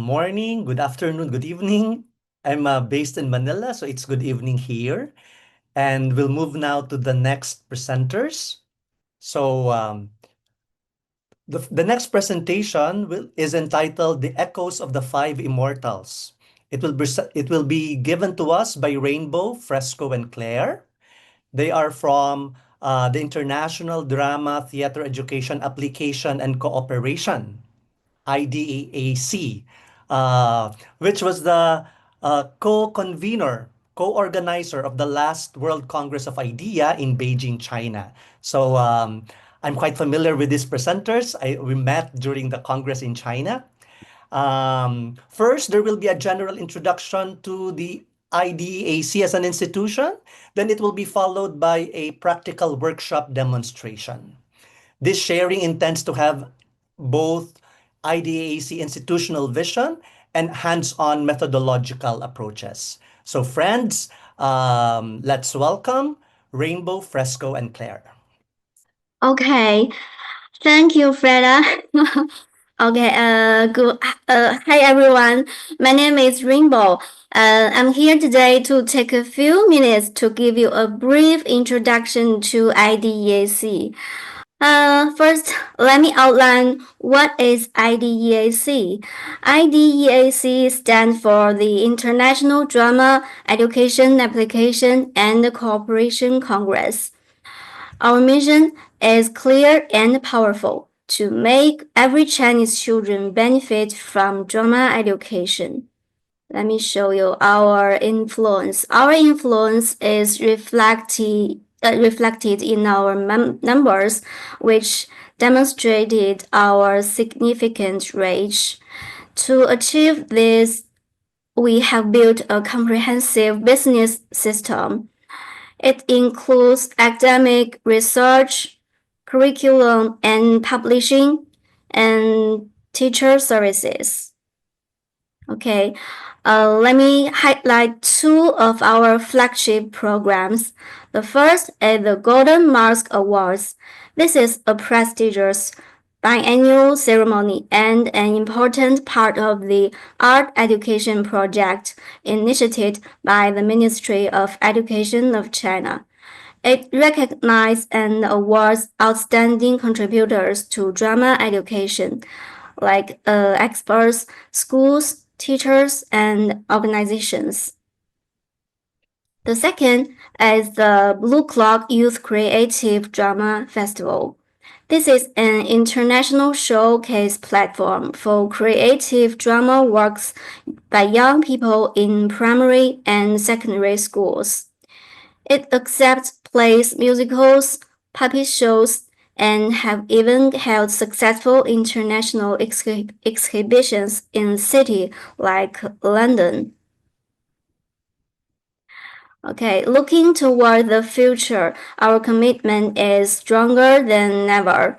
Morning, good afternoon, good evening. I'm based in Manila, so it's good evening here. And we'll move now to the next presenters. So the next presentation is entitled The Echoes of the Five Immortals. It will be given to us by Rainbow, Fresco, and Claire. They are from the International Drama Theater Education Application and Cooperation. IDEAC, which was the co-organizer of the last World Congress of IDEA in Beijing, China. So I'm quite familiar with these presenters. We met during the Congress in China. First, there will be a general introduction to the IDEAC as an institution. Then it will be followed by a practical workshop demonstration. This sharing intends to have both IDAC institutional vision and hands-on methodological approaches. So friends, let's welcome Rainbow, Fresco, and Claire. Okay, thank you, Freda. Okay, hi everyone. My name is Rainbow. I'm here today to take a few minutes to give you a brief introduction to IDEAC. First, let me outline what is IDEAC. IDEAC stands for the International Drama Education Application and Cooperation Congress. Our mission is clear and powerful to make every Chinese children benefit from drama education. Let me show you our influence. Our influence is reflected in our numbers, which demonstrated our significant reach. To achieve this, we have built a comprehensive business system. It includes academic research, curriculum and publishing, and teacher services. Okay, let me highlight two of our flagship programs. The first is the Golden Mask Awards. This is a prestigious biannual ceremony and an important part of the art education project initiated by the Ministry of Education of China. It recognizes and awards outstanding contributors to drama education, like experts, schools, teachers, and organizations. The second is the Blue Clock Youth Creative Drama Festival. This is an international showcase platform for creative drama works by young people in primary and secondary schools. It accepts plays, musicals, puppet shows, and have even held successful international exhibitions in cities like London. Okay, looking toward the future, our commitment is stronger than ever.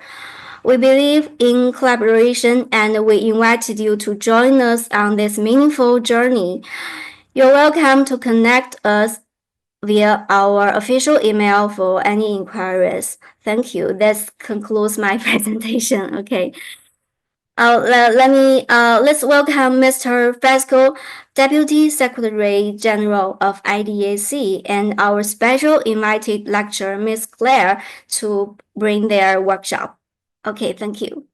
We believe in collaboration and we invited you to join us on this meaningful journey. You're welcome to connect us via our official email for any inquiries. Thank you. That concludes my presentation. Okay. Let's welcome Mr. Fresco, Deputy Secretary General of IDAC, and our special invited lecturer, Ms. Claire, to bring their workshop. Okay, thank you.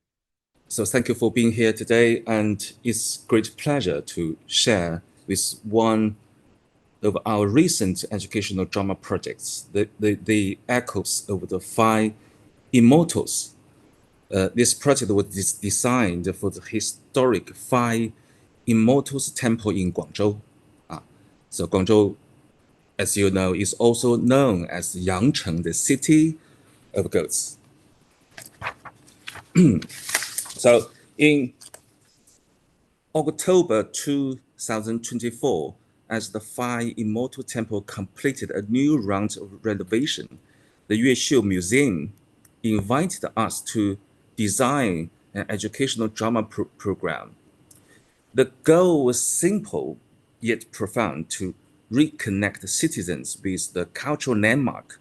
So thank you for being here today, and it's great pleasure to share with one of our recent educational drama projects, the echoes of the Five Immortals. This project was designed for the historic Five Immortals Temple in Guangzhou. So Guangzhou, as you know, is also known as Yangcheng, the city of gods. So in October 2024, as the Five Immortal Temple completed a new round of renovation, the Yuexiu Museum invited us to design an educational drama program. The goal was simple yet profound: to reconnect citizens with the cultural landmark,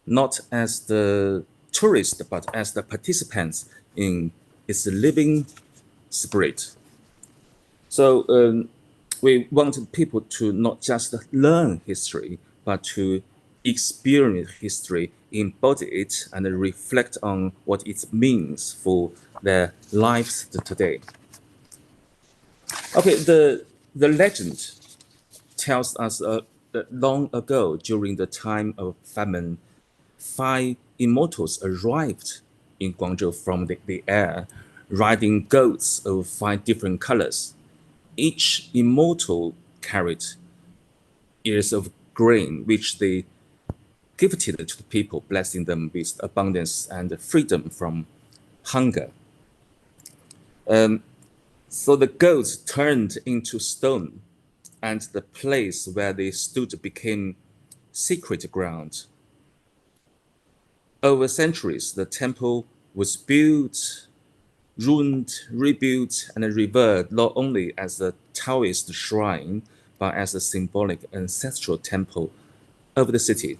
not as the tourists, but as the participants in its living spirit. So we wanted people to not just learn history, but to experience history, embody it, and reflect on what it means for their lives today. Okay, the legend tells us that long ago, during the time of famine, five immortals arrived in Guangzhou from the air, riding goats of five different colors. Each immortal carried ears of grain, which they gifted to the people, blessing them with abundance and freedom from hunger. So the goats turned into stone, and the place where they stood became sacred ground. Over centuries, the temple was built, ruined, rebuilt, and revered not only as a Taoist shrine, but as a symbolic ancestral temple of the city.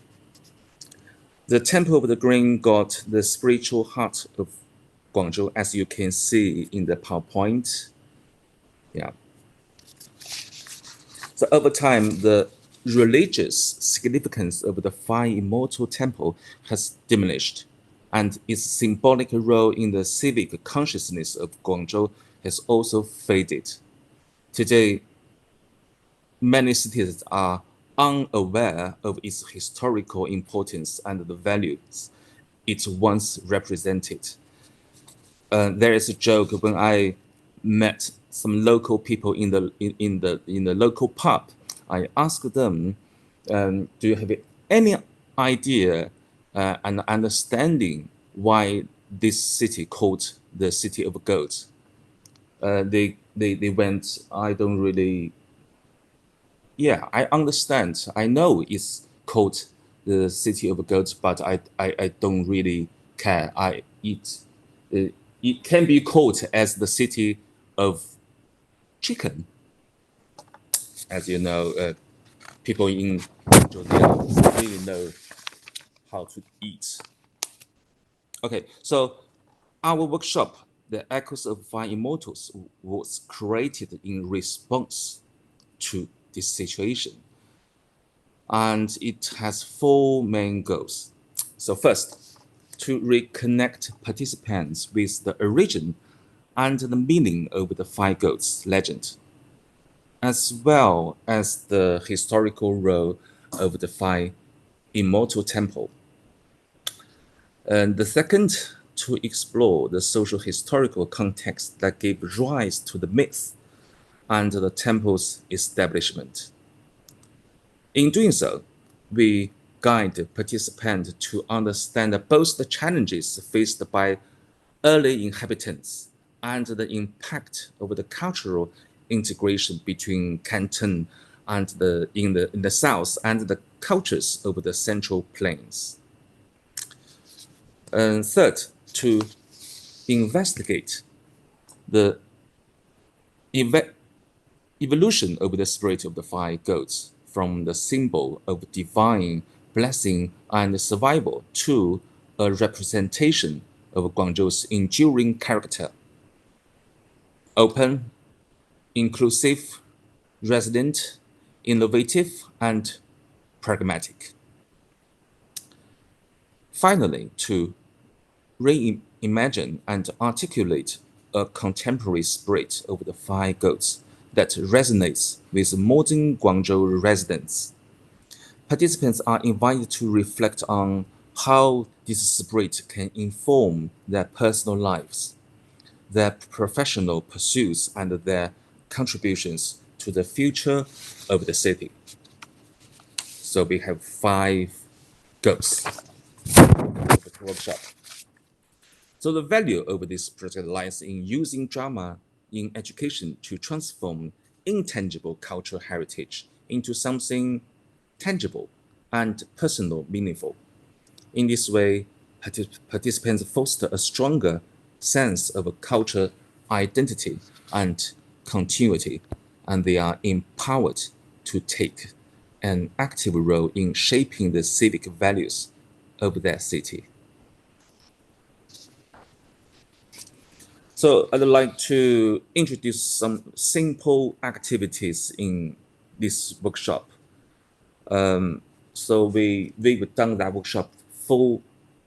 The Temple of the Green God, the spiritual heart of Guangzhou, as you can see in the PowerPoint. Yeah. So over time, the religious significance of the Five Immortal Temple has diminished, and its symbolic role in the civic consciousness of Guangzhou has also faded. Today, many citizens are unaware of its historical importance and the values it once represented. There is a joke when I met some local people in the local pub. I asked them, "Do you have any idea and understanding why this city called the City of Goats?" They went, "I don't really. Yeah, I understand. I know it's called the City of Goats, but I don't really care. Uh, it can be called as the city of chicken, as you know. People in Guangzhou really know how to eat." Okay, so our workshop, The Echoes of Five Immortals, was created in response to this situation. And it has four main goals. So first, to reconnect participants with the origin and the meaning of the Five Goats legend, as well as the historical role of the Five Immortal Temple. And the second, to explore the social historical context that gave rise to the myth and the temple's establishment. In doing so, we guide participants to understand both the challenges faced by early inhabitants and the impact of the cultural integration between Canton and in the south and the cultures of the Central Plains. And third, to investigate the evolution of the spirit of the five goats from the symbol of divine blessing and survival to a representation of Guangzhou's enduring character. Open, inclusive, resilient, innovative, and pragmatic. Finally, to reimagine and articulate a contemporary spirit of the five goats that resonates with modern Guangzhou residents. Participants are invited to reflect on how this spirit can inform their personal lives, their professional pursuits, and their contributions to the future of the city. So we have five goals of the workshop. So the value of this project lies in using drama in education to transform intangible cultural heritage into something tangible and personal meaningful. In this way, participants foster a stronger sense of a culture identity and continuity, and they are empowered to take an active role in shaping the civic values of their city. So I'd like to introduce some simple activities in this workshop. So we've done that workshop 4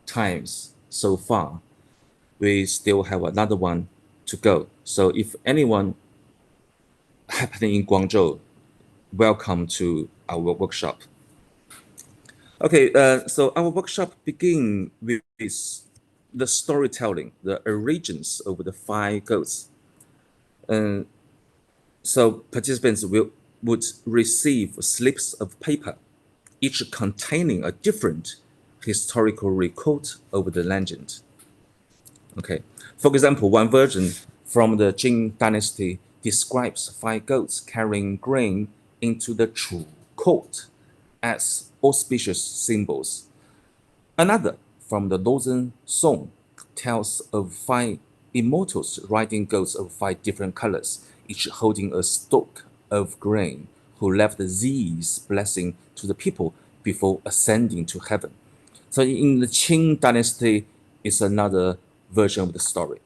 times so far. We still have another one to go. So if anyone happening in Guangzhou, welcome to our workshop. Okay, so our workshop begins with the storytelling, the origins of the five goats. So participants would receive slips of paper, each containing a different historical record of the legend. Okay, for example, one version from the Jin dynasty describes five goats carrying grain into the Chu court as auspicious symbols. Another from the Northern Song tells of five immortals riding goats of five different colors, each holding a stalk of grain, who left these blessing to the people before ascending to heaven. So in the Qing dynasty is another version of the story.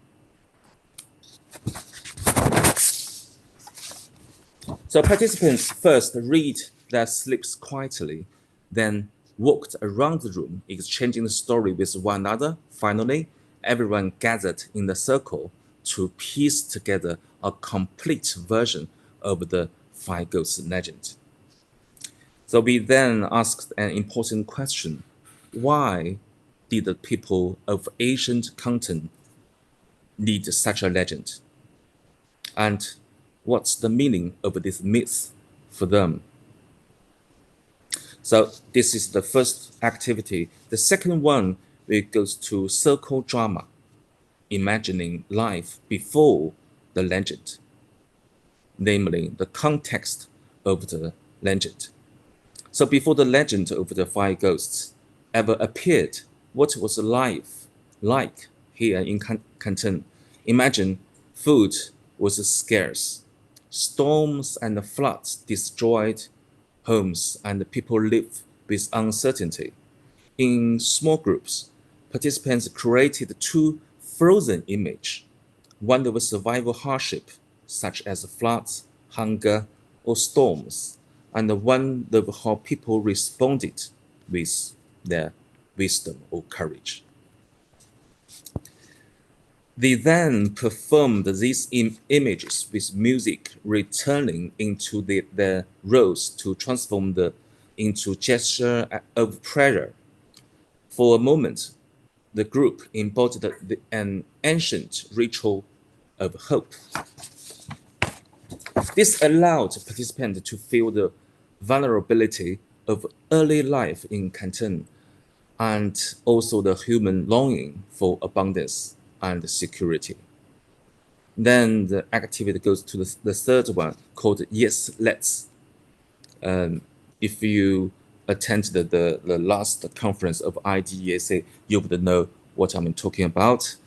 So participants first read their slips quietly, then walked around the room, exchanging the story with one another. Finally, everyone gathered in the circle to piece together a complete version of the Five Ghosts legend. So we then asked an important question. Why did the people of ancient continent need such a legend? And what's the meaning of this myth for them? So this is the first activity. The second one, it goes to circle drama, imagining life before the legend, namely the context of the legend. So before the legend of the five ghosts ever appeared, what was life like here in Canton? Imagine food was scarce. Storms and floods destroyed homes and people live with uncertainty. In small groups, participants created two frozen images, one of survival hardship, such as floods, hunger, or storms, and one of how people responded with their wisdom or courage. They then performed these images with music, returning into their roles to transform into gesture of prayer. For a moment, the group embodied an ancient ritual of hope. This allowed participants to feel the vulnerability of early life in Canton and also the human longing for abundance and security. Then the activity goes to the third one called Yes, Let's. If you attended the last conference of IDEAC, you would know what I'm talking about.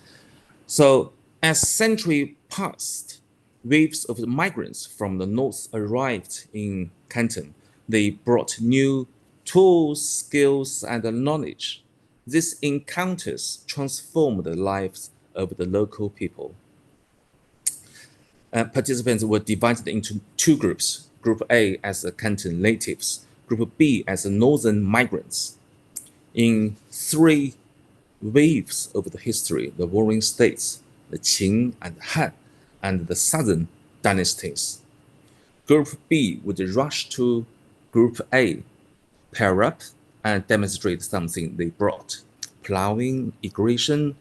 So as century passed, waves of migrants from the north arrived in Canton. They brought new tools, skills, and knowledge. These encounters transformed the lives of the local people. Participants were divided into two groups. Group A as the Canton natives, Group B as the northern migrants. In three waves of the history, the warring states, the Qing and Han, and the southern dynasties. Group B would rush to Group A, pair up, and demonstrate something they brought. Plowing, irrigation,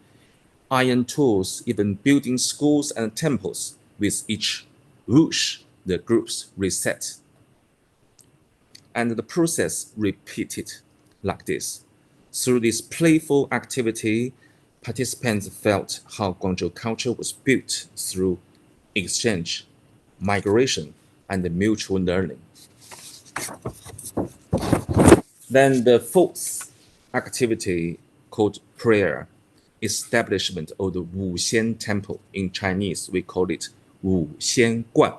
iron tools, even building schools and temples. With each whoosh, the groups reset. And the process repeated like this. Through this playful activity, participants felt how Guangzhou culture was built through exchange, migration, and mutual learning. Then the fourth activity called prayer, establishment of the Wuxian Temple. In Chinese, we call it Wuxian Guan.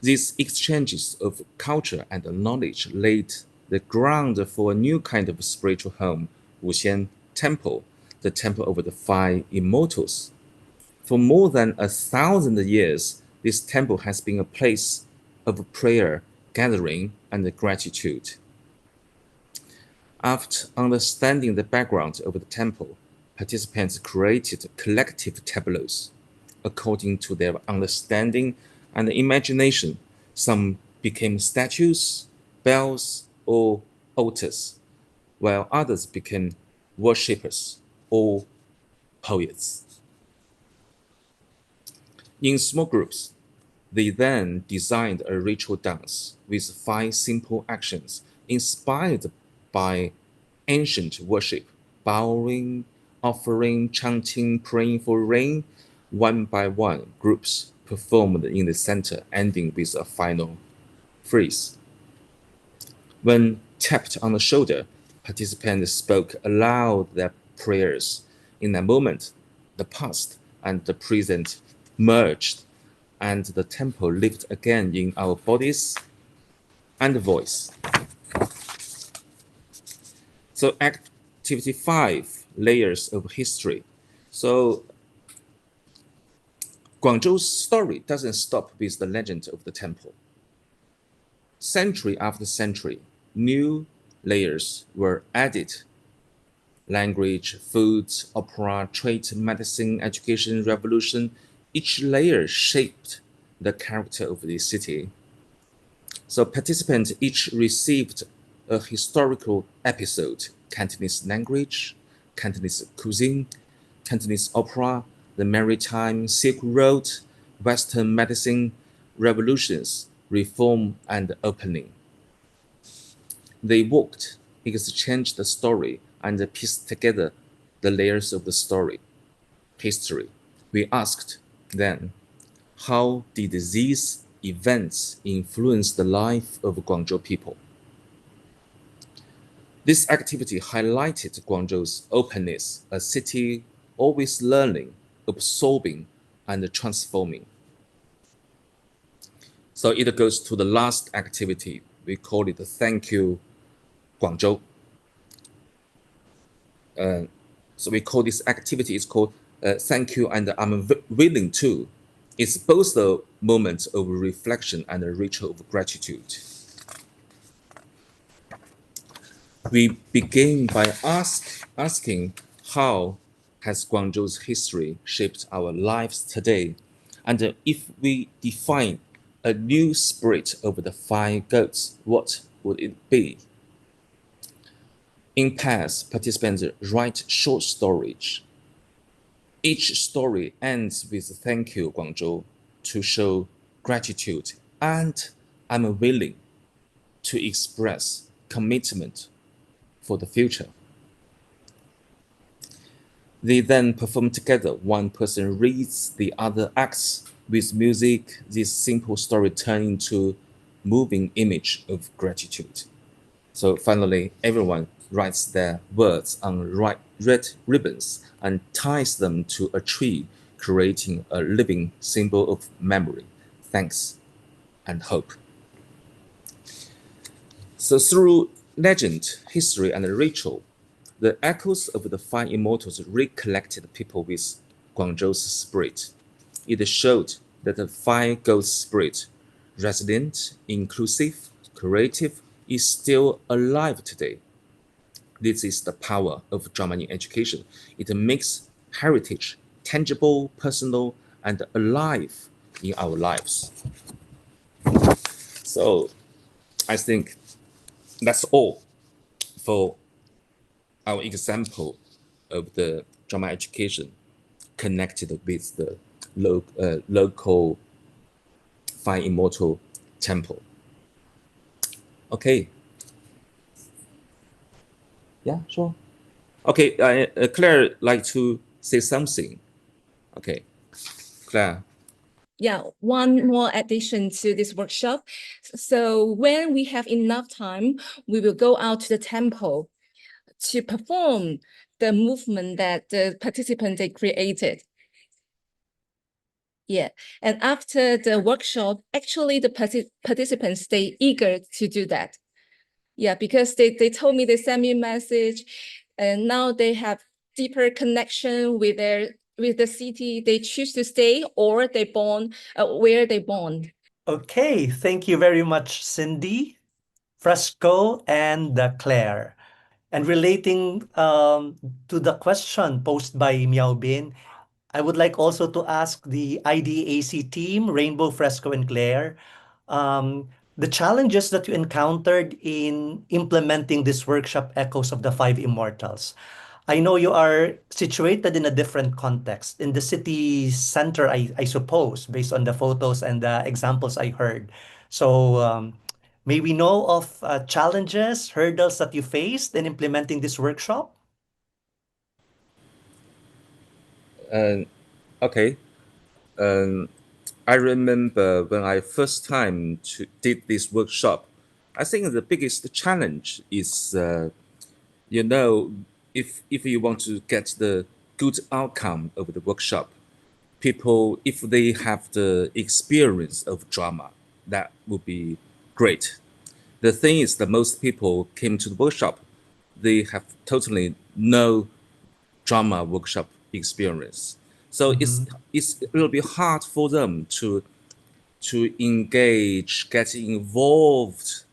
These exchanges of culture and knowledge laid the ground for a new kind of spiritual home, Wuxian Temple, the temple of the Five Immortals. For more than 1,000 years, this temple has been a place of prayer, gathering, and gratitude. After understanding the background of the temple, participants created collective tableaus. According to their understanding and imagination, some became statues, bells, or altars, while others became worshippers or poets. In small groups, they then designed a ritual dance with 5 simple actions inspired by ancient worship: bowing, offering, chanting, praying for rain. One by one, groups performed in the center, ending with a final phrase. When tapped on the shoulder, participants spoke aloud their prayers. In that moment, the past and the present merged, and the temple lived again in our bodies and voice. So activity 5, layers of history. So Guangzhou's story doesn't stop with the legend of the temple. Century after century, new layers were added: language, food, opera, trade, medicine, education, revolution. Each layer shaped the character of the city. So participants each received a historical episode: Cantonese language, Cantonese cuisine, Cantonese opera, the maritime Silk Road, Western medicine, revolutions, reform, and opening. They walked, exchanged the story, and pieced together the layers of the story, history. We asked then, how did these events influence the life of Guangzhou people? This activity highlighted Guangzhou's openness, a city always learning, absorbing, and transforming. So it goes to the last activity. We call it the Thank You Guangzhou. So we call this activity, it's called Thank You and I'm Willing To. It's both a moment of reflection and a ritual of gratitude. We begin by asking how has Guangzhou's history shaped our lives today? And if we define a new spirit of the 5 goats, what would it be? In pairs, participants write short stories. Each story ends with Thank You, Guangzhou, to show gratitude, and I'm willing to express commitment for the future. They then perform together. One person reads, the other acts. With music, this simple story turns into moving image of gratitude. So finally, everyone writes their words on red ribbons and ties them to a tree, creating a living symbol of memory, thanks, and hope. So through legend, history, and ritual, the echoes of the 5 immortals recollected people with Guangzhou's spirit. It showed that the 5 goats spirit, resilient, inclusive, creative, is still alive today. This is the power of drama in education. It makes heritage tangible, personal, and alive in our lives. So I think that's all for our example of the drama education connected with the local Five Immortal Temple. Okay. Yeah, sure. Okay, Claire like to say something. Okay, Claire. Yeah, one more addition to this workshop. So when we have enough time, we will go out to the temple to perform the movement that the participants they created. Yeah, and after the workshop, actually the participants stay eager to do that. Yeah, because they told me, they sent me a message, and now they have deeper connection with their with the city they choose to stay or they born, where they born. Okay, thank you very much, Cindy, Fresco, and Claire. And relating to the question posed by Miao Bin, I would like also to ask the IDAC team, Rainbow, Fresco, and Claire, the challenges that you encountered in implementing this workshop Echoes of the Five Immortals. I know you are situated in a different context, in the city center, I suppose, based on the photos and the examples I heard. So, may we know of challenges, hurdles that you faced in implementing this workshop? Okay. I remember when I first time did this workshop, I think the biggest challenge is, you know, if you want to get the good outcome of the workshop, people, if they have the experience of drama, that would be great. The thing is that most people came to the workshop, they have totally no drama workshop experience. So it's a little bit hard for them to engage, get involved,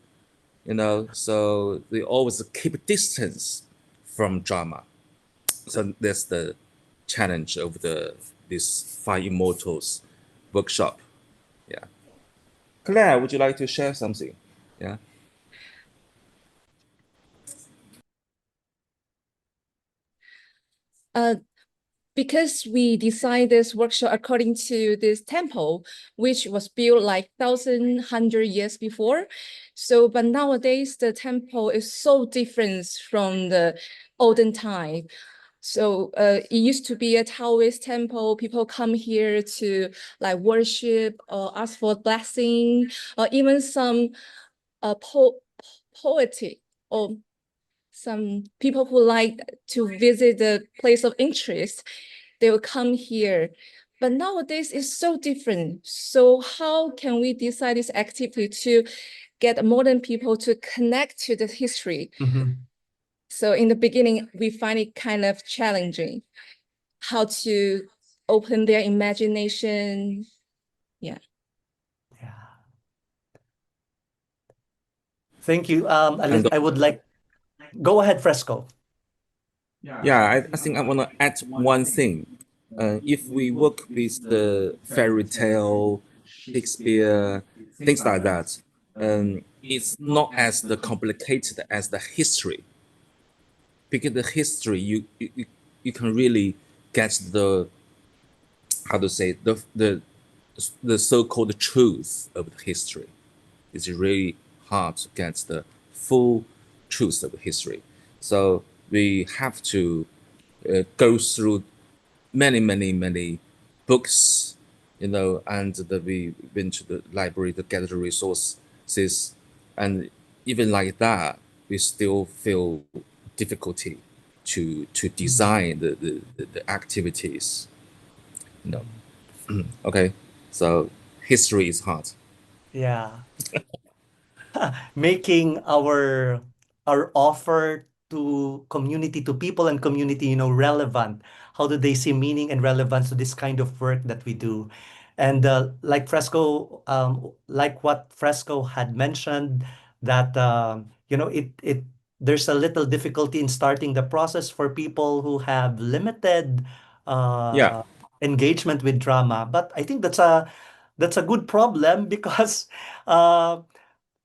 you know. So they always keep distance from drama. So that's the challenge of this Five Immortals workshop. Yeah. Claire, would you like to share something? Yeah. Because we designed this workshop according to this temple, which was built like 1,100 years before. So, but nowadays the temple is so different from the olden time. So it used to be a Taoist temple. People come here to like worship or ask for blessing, or even some poetic or some people who like to visit the place of interest, they will come here. But nowadays it's so different. So how can we decide this activity to get modern people to connect to the history? So in the beginning, we find it kind of challenging how to open their imagination. Yeah. Yeah. Thank you. And I would like, go ahead, Fresco. yeah, I think I want to add one thing. If we work with the fairy tale, Shakespeare, things like that, it's not as the complicated as the history. Because the history, you can really get the, how to say, the so-called truth of the history. It's really hard to get the full truth of history. So we have to go through many books, you know, and we went to the library to gather resources, and even like that, we still feel difficulty to design the activities, you know. Okay, so history is hard. Yeah. Making our offer to community, to people and community, relevant. How do they see meaning and relevance to this kind of work that we do? And like what Fresco had mentioned, that it there's a little difficulty in starting the process for people who have limited Yeah, uh, engagement with drama. But I think that's a good problem because uh,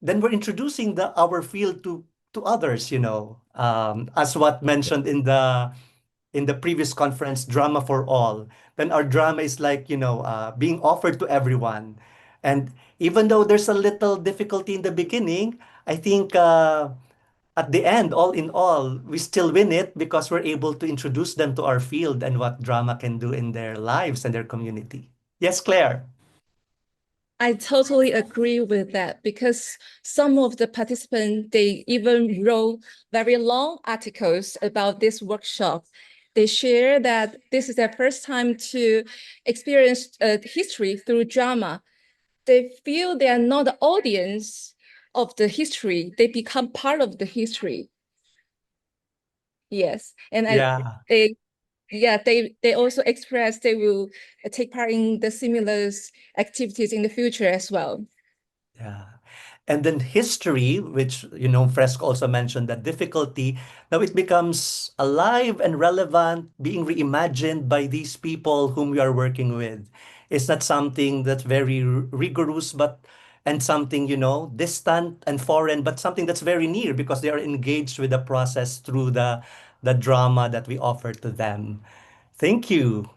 then we're introducing our field to others, as what mentioned in the previous conference, drama for all. Then our drama is like, being offered to everyone. And even though there's a little difficulty in the beginning, I think at the end, all in all, we still win it because we're able to introduce them to our field and what drama can do in their lives and their community. Yes, Claire. I totally agree with that because some of the participants, they even wrote very long articles about this workshop. They share that this is their first time to experience history through drama. They feel they are not the audience of the history. They become part of the history. Yes. And Yeah. yeah, they also express they will take part in the similar activities in the future as well. Yeah. And then history, which, Fresco also mentioned that difficulty, now it becomes alive and relevant, being reimagined by these people whom we are working with. It's not something that's very rigorous, and something, distant and foreign, but something that's very near because they are engaged with the process through the drama that we offer to them. Thank you.